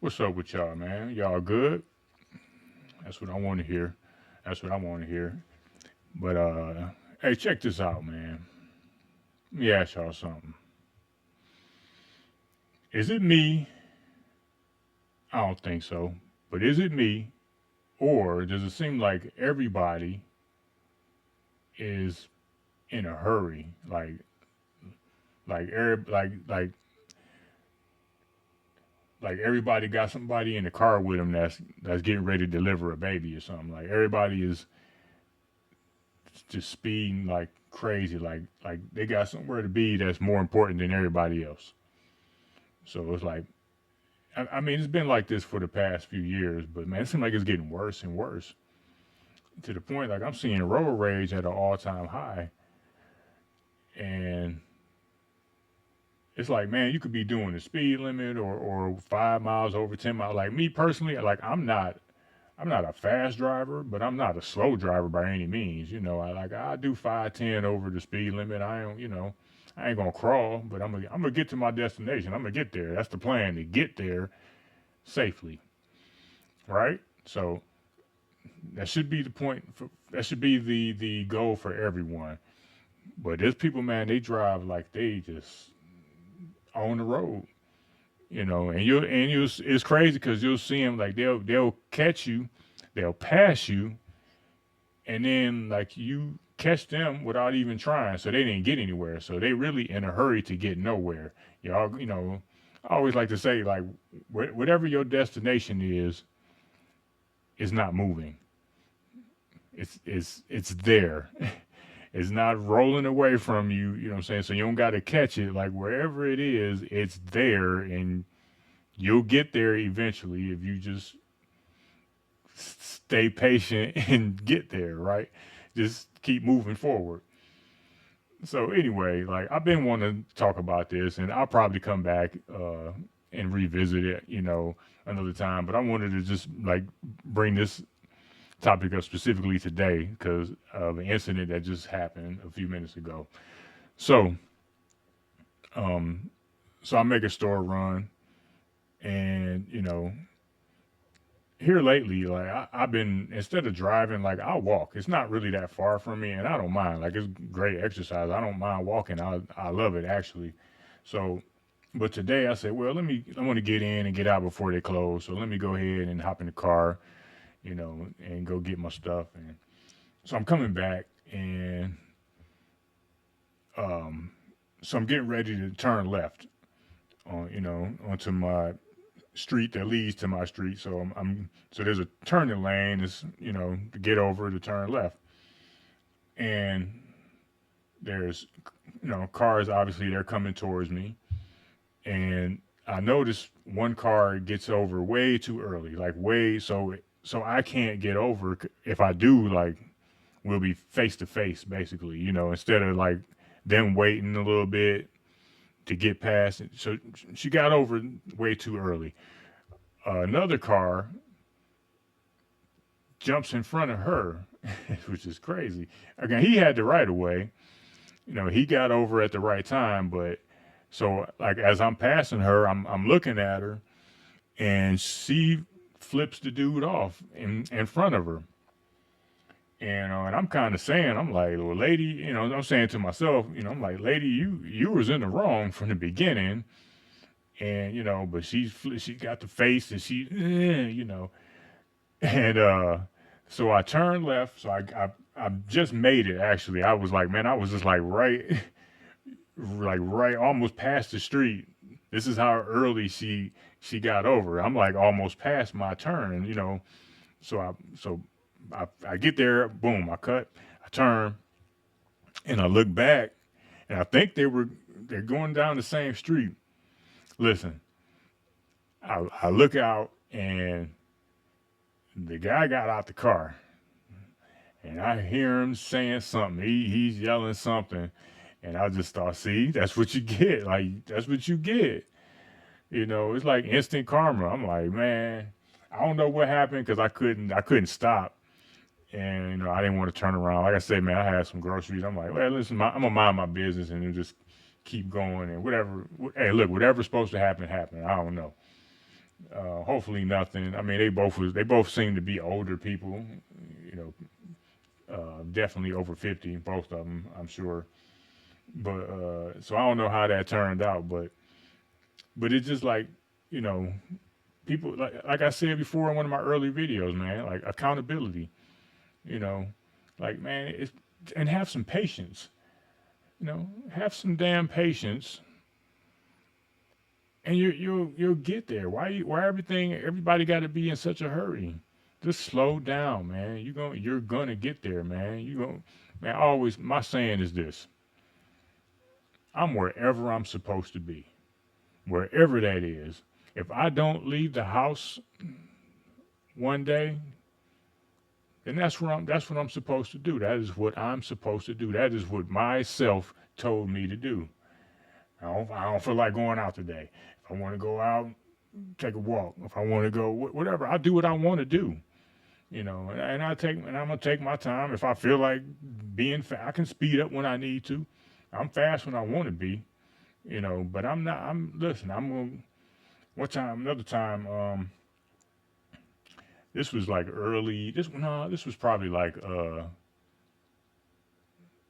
What's up with y'all, man? Y'all good? That's what I want to hear. That's what I want to hear. But hey, check this out, man. Let me ask y'all something. Is it me? I don't think so. But is it me, or does it seem like everybody is in a hurry? Like everybody got somebody in the car with them that's getting ready to deliver a baby or something. Like everybody is just speeding like crazy. Like they got somewhere to be that's more important than everybody else. So it's like I mean it's been like this for the past few years, but man, it seems like it's getting worse and worse to the point like I'm seeing road rage at an all time high, and it's like man, you could be doing the speed limit or 5 miles over 10 miles. Like me personally, like I'm not a fast driver, but I'm not a slow driver by any means. I do 5-10 over the speed limit. I ain't gonna crawl, but I'm gonna get to my destination. I'm gonna get there. That's the plan to get there safely, right? So that should be the point. That should be the goal for everyone. But there's people, man, they drive like they just on the road, and you it's crazy because you'll see them like they'll catch you, they'll pass you, and then like you catch them without even trying, so they didn't get anywhere. So they really in a hurry to get nowhere. Y'all, I always like to say like whatever your destination is not moving. It's there. It's not rolling away from you. You know what I'm saying? So you don't got to catch it. Like wherever it is, it's there, and you'll get there eventually if you just stay patient and get there. Right? Just keep moving forward. So anyway, like I've been wanting to talk about this, and I'll probably come back and revisit it, another time. But I wanted to just like bring this topic up specifically today because of an incident that just happened a few minutes ago. So, um, so I make a store run, and here lately, like I've been instead of driving, like I'll walk. It's not really that far from me, and I don't mind. Like it's great exercise. I don't mind walking. I love it actually. So, but today I said, well, I want to get in and get out before they close. So let me go ahead and hop in the car, and go get my stuff. And so I'm coming back, and um, so I'm getting ready to turn left onto my street that leads to my street. So there's a turning lane. It's to get over to turn left, and there's cars. Obviously, they're coming towards me, and I notice one car gets over way too early, like way so I can't get over. If I do, like we'll be face to face basically. Instead of like them waiting a little bit to get past it. So she got over way too early. Another car jumps in front of her, which is crazy. Again, he had the right of way. He got over at the right time, but so like as I'm passing her, I'm looking at her, and she flips the dude off in front of her. And I'm kind of saying, I'm like, well, lady, I'm saying to myself, I'm like, lady, you was in the wrong from the beginning, and but she got the face, and and so I turned left. So I just made it. Actually, I was like, man, I was just like right, almost past the street. This is how early she got over. I'm like almost past my turn. So I get there. Boom, I cut. I turn, and I look back, and I think they're going down the same street. Listen, I look out, and the guy got out the car, and I hear him saying something. He's yelling something, and I just thought, see, that's what you get. Like that's what you get. It's like instant karma. I'm like, man, I don't know what happened because I couldn't stop, and I didn't want to turn around. Like I said, man, I had some groceries. I'm like, well, listen, I'm gonna mind my business and then just keep going and whatever. Hey, look, whatever's supposed to happen, happen. I don't know. Hopefully nothing. I mean, they both seem to be older people. You know, definitely over 50, both of them, I'm sure. But so I don't know how that turned out, but it's just like, you know, people like I said before in one of my early videos, man, like accountability. You know, like man, it's and have some patience. You know, have some damn patience, and you'll get there. Why everybody got to be in such a hurry? Just slow down, man. You're gonna get there, man. You going man. Always my saying is this: I'm wherever I'm supposed to be, wherever that is. If I don't leave the house one day, then that's what I'm supposed to do. That is what I'm supposed to do. That is what myself told me to do. I don't feel like going out today. If I want to go out, take a walk. If I want to go whatever, I do what I want to do. You know, and I'm gonna take my time. If I feel like I can speed up when I need to. I'm fast when I want to be. You know, but I'm not. I'm listen. I'm gonna. One time, another time. This was like early. This no, this was probably like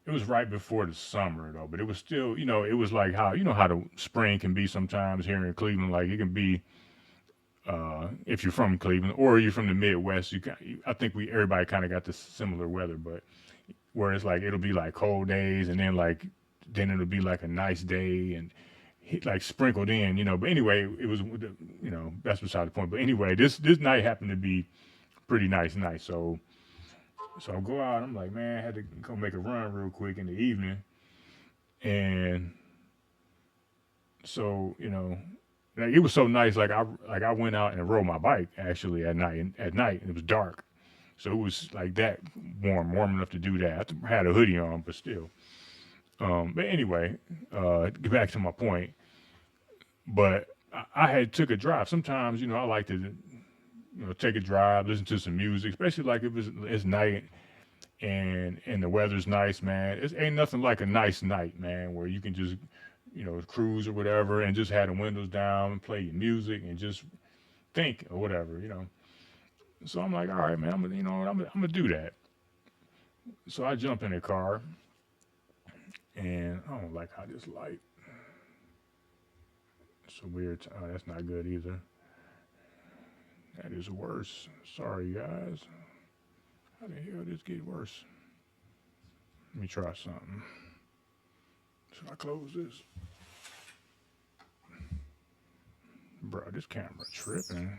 it was right before the summer though, but it was still, it was like how how the spring can be sometimes here in Cleveland. Like it can be if you're from Cleveland or you're from the Midwest. I think we everybody kind of got this similar weather, but where it's like it'll be like cold days and then it'll be like a nice day and like sprinkled in, But anyway, it was that's beside the point. But anyway, this night happened to be pretty nice night, so I go out. I'm like, man, I had to go make a run real quick in the evening, and so like it was so nice. Like I went out and rode my bike actually at night. And at night it was dark, so it was like that warm enough to do that. I had a hoodie on, but still. But anyway, get back to my point. But I had took a drive. Sometimes I like to take a drive, listen to some music, especially like if it's night and the weather's nice, man. It ain't nothing like a nice night, man, where you can just cruise or whatever and just have the windows down and play your music and just think or whatever. So I'm like, all right, man, I'm gonna do that. So I jump in the car and I don't like how this light. It's a weird. Oh, that's not good either. That is worse. Sorry, guys. How the hell did this get worse? Let me try something. Should I close this? Bro, this camera tripping.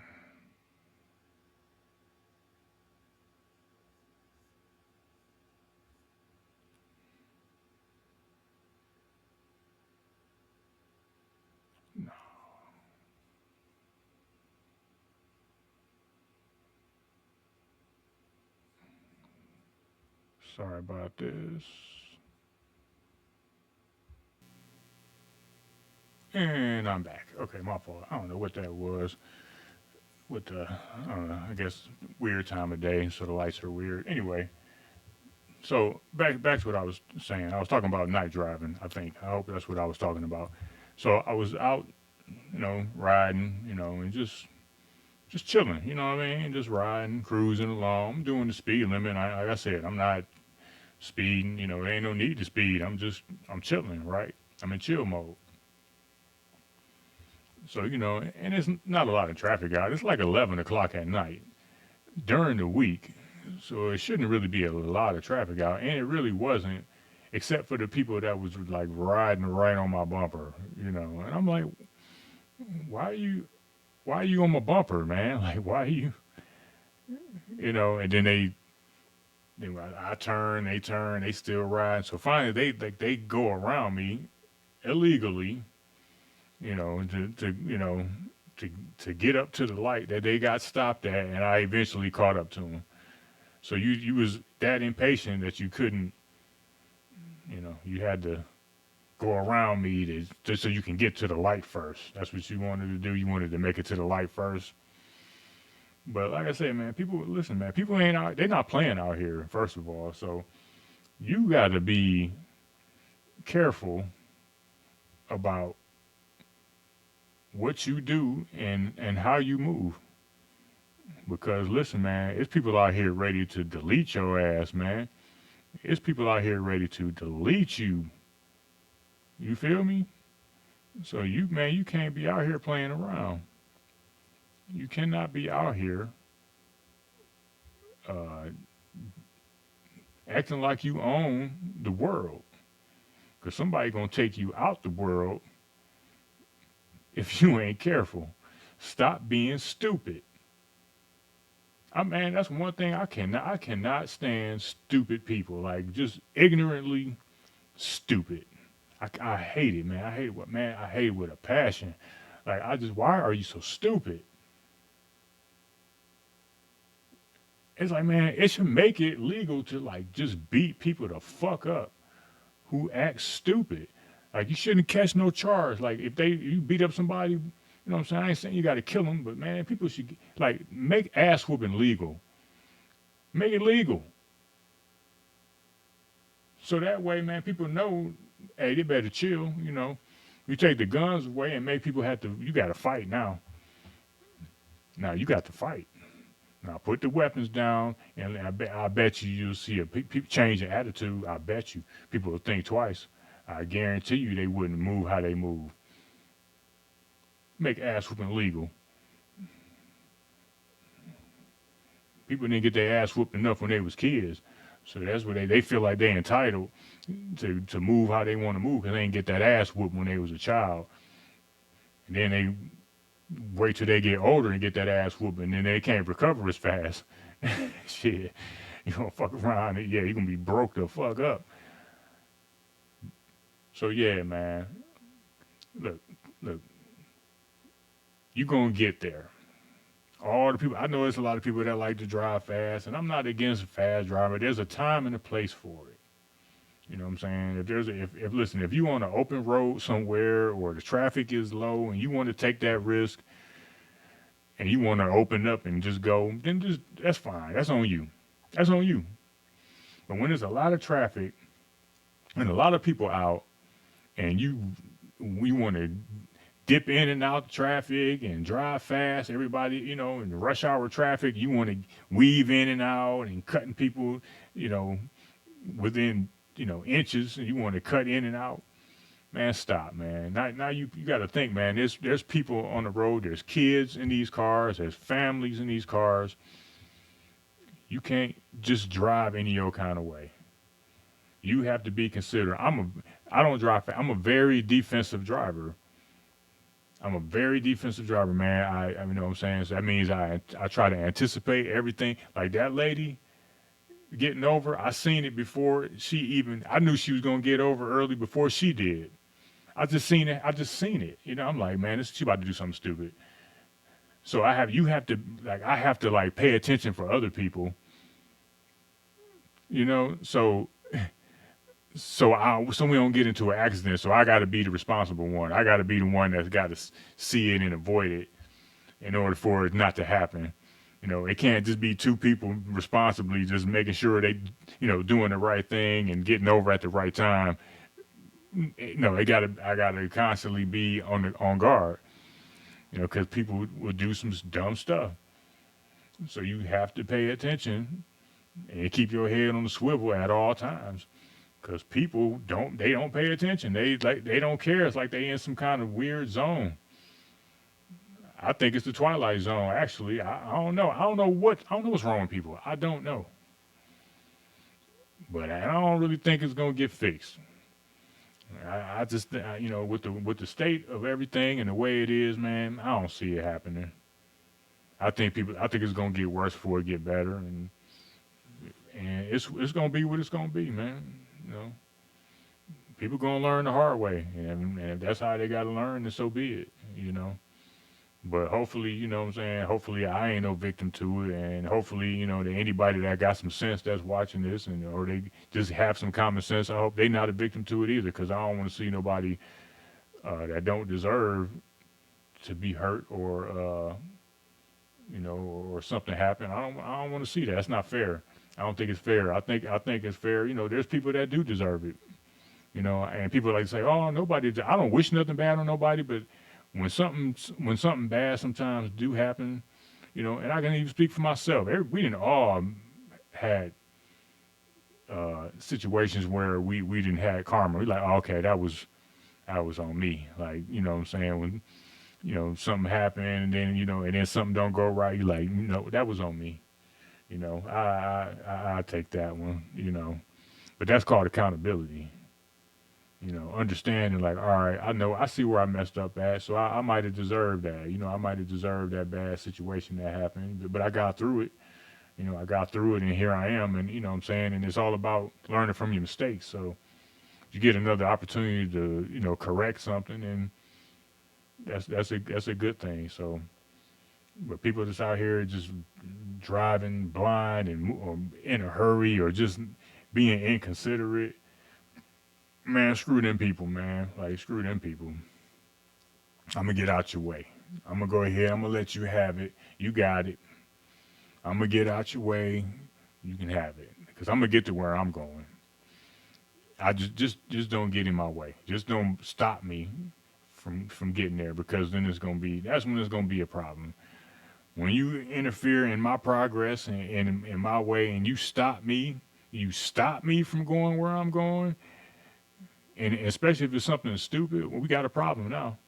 No. Sorry about this. And I'm back. Okay, my fault. I don't know what that was. With the, I don't know, I guess weird time of day, so the lights are weird. Anyway, so back to what I was saying. I was talking about night driving. I think. I hope that's what I was talking about. So I was out, riding, and just chilling. You know what I mean? Just riding, cruising along. I'm doing the speed limit. Like I said, I'm not speeding. There ain't no need to speed. I'm chilling, right? I'm in chill mode. So and it's not a lot of traffic out. It's like 11 o'clock at night during the week, so it shouldn't really be a lot of traffic out, and it really wasn't, except for the people that was like riding right on my bumper. And I'm like, why are you why are you on my bumper, man? Like, why are you, And then I turn, they turn, they still ride. So finally, they go around me illegally, to to to get up to the light that they got stopped at, and I eventually caught up to them. So you was that impatient that you couldn't, you had to go around me to just so you can get to the light first. That's what you wanted to do. You wanted to make it to the light first. But like I said, man, people listen, man. People ain't out. They're not playing out here. First of all, so you got to be careful about what you do and how you move. Because listen, man, it's people out here ready to delete your ass, man. It's people out here ready to delete you. You feel me? So you, man, you can't be out here playing around. You cannot be out here uh, acting like you own the world. Because somebody gonna take you out the world if you ain't careful. Stop being stupid. I mean, that's one thing I cannot stand stupid people. Like just ignorantly stupid. I hate it, man. I hate it with man. I hate it with a passion. Like I just, why are you so stupid? It's like, man, it should make it legal to like just beat people the fuck up who act stupid. Like you shouldn't catch no charge. Like if you beat up somebody, you know what I'm saying? I ain't saying you got to kill them, but man, people should like make ass whooping legal. Make it legal. So that way, man, people know, hey, they better chill. You know, you take the guns away and make people have to. You got to fight now. Now you got to fight. Now put the weapons down, and I bet you'll see a change in attitude. I bet you people will think twice. I guarantee you they wouldn't move how they move. Make ass whooping legal. People didn't get their ass whooped enough when they was kids, so that's where they feel like they entitled to move how they want to move because they didn't get that ass whooped when they was a child, and then they wait till they get older and get that ass whooping, and then they can't recover as fast. Shit, you gonna fuck around, and yeah, you gonna be broke the fuck up. So yeah, man, look, look, you gonna get there. All the people I know, there's a lot of people that like to drive fast, and I'm not against fast driving. There's a time and a place for it. You know what I'm saying? If listen, if you on an open road somewhere or the traffic is low and you want to take that risk and you want to open up and just go, then just that's fine. That's on you. That's on you. But when there's a lot of traffic and a lot of people out, and we want to dip in and out the traffic and drive fast, everybody, in the rush hour traffic, you want to weave in and out and cutting people, you know, within inches, and you want to cut in and out. Man, stop, man. Now you got to think, man. There's people on the road. There's kids in these cars. There's families in these cars. You can't just drive any old kind of way. You have to be considerate. I don't drive fast. I'm a very defensive driver. I'm a very defensive driver, man. I you know what I'm saying. So that means I try to anticipate everything. Like that lady getting over, I seen it before she even. I knew she was gonna get over early before she did. I just seen it. I just seen it. I'm like, man, she about to do something stupid. So you have to like, I have to like pay attention for other people. So we don't get into an accident. So I got to be the responsible one. I got to be the one that's got to see it and avoid it in order for it not to happen. It can't just be two people responsibly just making sure they, doing the right thing and getting over at the right time. No, I gotta constantly be on guard. Because people will do some dumb stuff. So you have to pay attention and keep your head on the swivel at all times. Because people don't pay attention. They don't care. It's like they in some kind of weird zone. I think it's the Twilight Zone. Actually, I don't know. I don't know what's wrong with people. I don't know. But I don't really think it's gonna get fixed. I just with the state of everything and the way it is, man, I don't see it happening. I think it's gonna get worse before it get better, and it's gonna be what it's gonna be, man. You know, people gonna learn the hard way, and if that's how they gotta learn, then so be it. But hopefully, what I'm saying, hopefully I ain't no victim to it, and hopefully, that anybody that got some sense that's watching this, or they just have some common sense, I hope they not a victim to it either, because I don't want to see nobody that don't deserve to be hurt or something happen. I don't want to see that. That's not fair. I don't think it's fair. I think it's fair. There's people that do deserve it. And people like to say, oh, nobody. I don't wish nothing bad on nobody, but when something bad sometimes do happen, and I can even speak for myself. We didn't all had situations where we didn't have karma. We like, oh, okay, that was on me. Like, what I'm saying, when something happened, and then something don't go right, you like, that was on me. I take that one. But that's called accountability. Understanding, like, all right, I see where I messed up at, so I might have deserved that. I might have deserved that bad situation that happened, but I got through it. I got through it, and here I am, and what I'm saying, and it's all about learning from your mistakes. So you get another opportunity to, correct something, and that's a good thing. So, but people just out here just driving blind and or in a hurry or just being inconsiderate, man, screw them people, man. Like, screw them people. I'm gonna get out your way. I'm gonna go ahead. I'm gonna let you have it. You got it. I'm gonna get out your way. You can have it because I'm gonna get to where I'm going. I just don't get in my way. Just don't stop me from getting there because then that's when it's gonna be a problem. When you interfere in my progress and in my way, and you stop me from going where I'm going, and especially if it's something stupid, well, we got a problem now.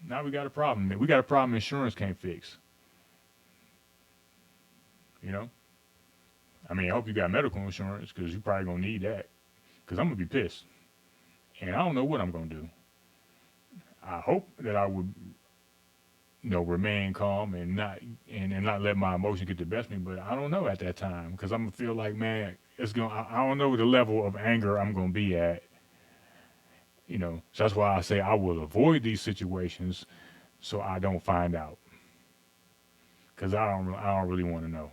Now we got a problem. We got a problem insurance can't fix. You know, I mean, I hope you got medical insurance because you probably gonna need that. Because I'm gonna be pissed, and I don't know what I'm gonna do. I hope that I would, remain calm and not let my emotion get the best of me. But I don't know at that time because I'm gonna feel like, man, it's gonna. I don't know the level of anger I'm gonna be at. So that's why I say I will avoid these situations so I don't find out because I don't really want to know.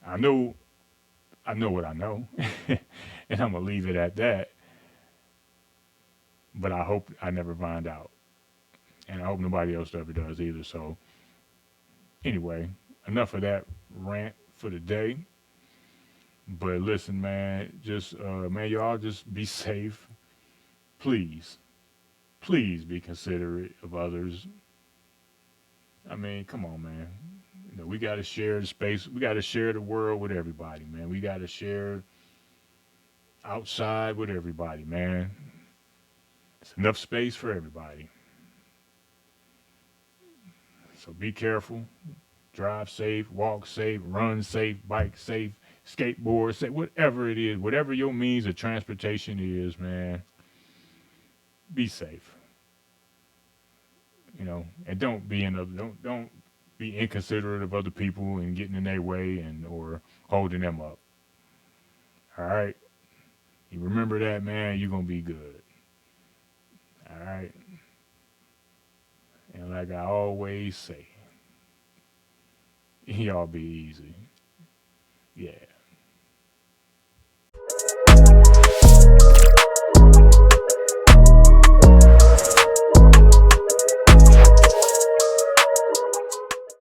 I know I know what I know, and I'm gonna leave it at that. But I hope I never find out, and I hope nobody else ever does either. So anyway, enough of that rant for the day. But listen, man, just man, y'all just be safe, please. Please be considerate of others. I mean, come on, man. We got to share the space. We got to share the world with everybody, man. We got to share outside with everybody, man. It's enough space for everybody. So be careful. Drive safe, walk safe, run safe, bike safe, skateboard safe, whatever it is, whatever your means of transportation is, man, be safe. And don't be inconsiderate of other people and getting in their way and or holding them up. All right, you remember that, man. You're gonna be good. All right, and like I always say, y'all be easy. Yeah.